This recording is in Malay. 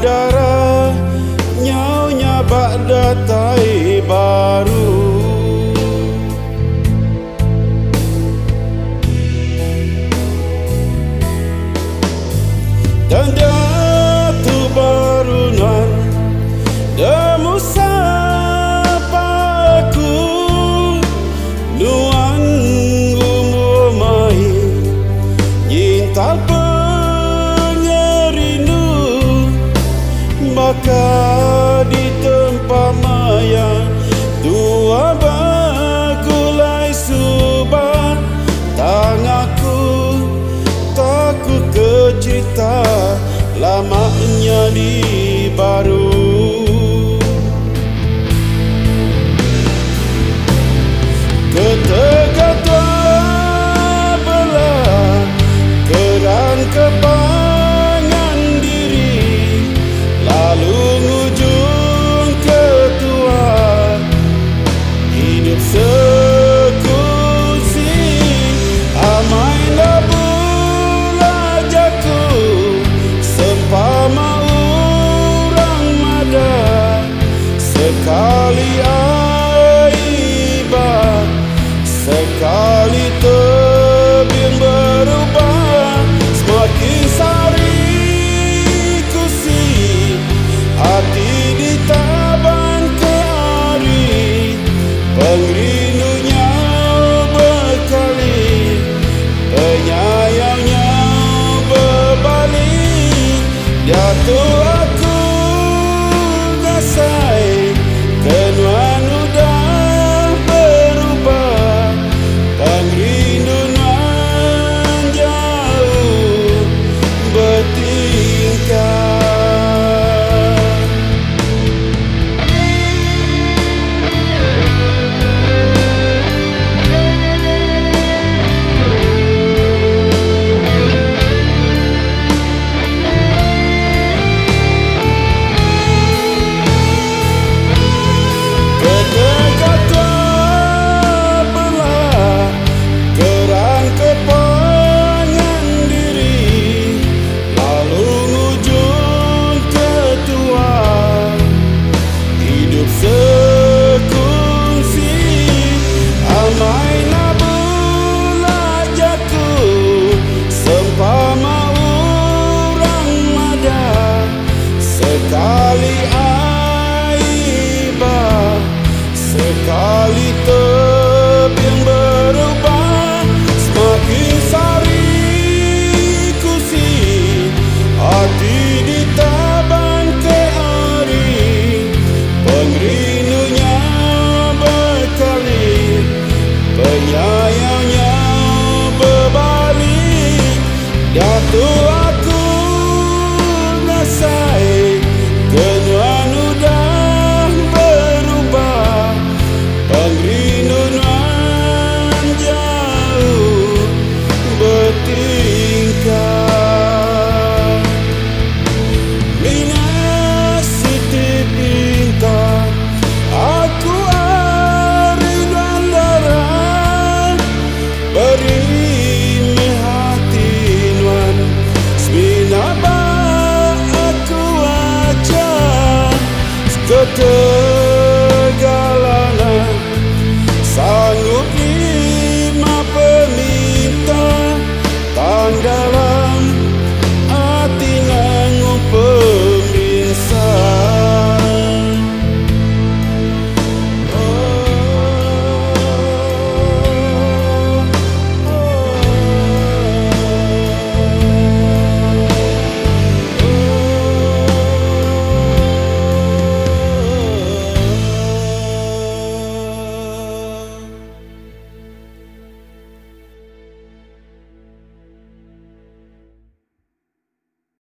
bandara nyaunya bak datai baru. Dan datu baru nan demu sapaku nuan gumu mai nyintal pengerindu maka di tempat maya dua bagulai subah tangaku takut kecita lamanya di baru. Ketegak belah keran kepangan diri lalu ngujung ketua hidup sekusi amai labula jaku sempama orang mada sekali aibat sekali tebing berubah semakin sari kusi hati ditaban ke hari pengrindunya berkali penyayangnya berbalik jatuh aku gasai kenuan udah berubah pengrinduan jauh bertingkah. Sekali aibah, sekali tebing berubah, semakin sari kusi hati ditaban ke hari pengrindunya berkali penyayangnya berbalik jatuh aku nasai kenuan udah berubah pengrinduan jauh bertingkah. Mina siti pinta aku ari gandaran beri hati nuan semina ba aku aja kete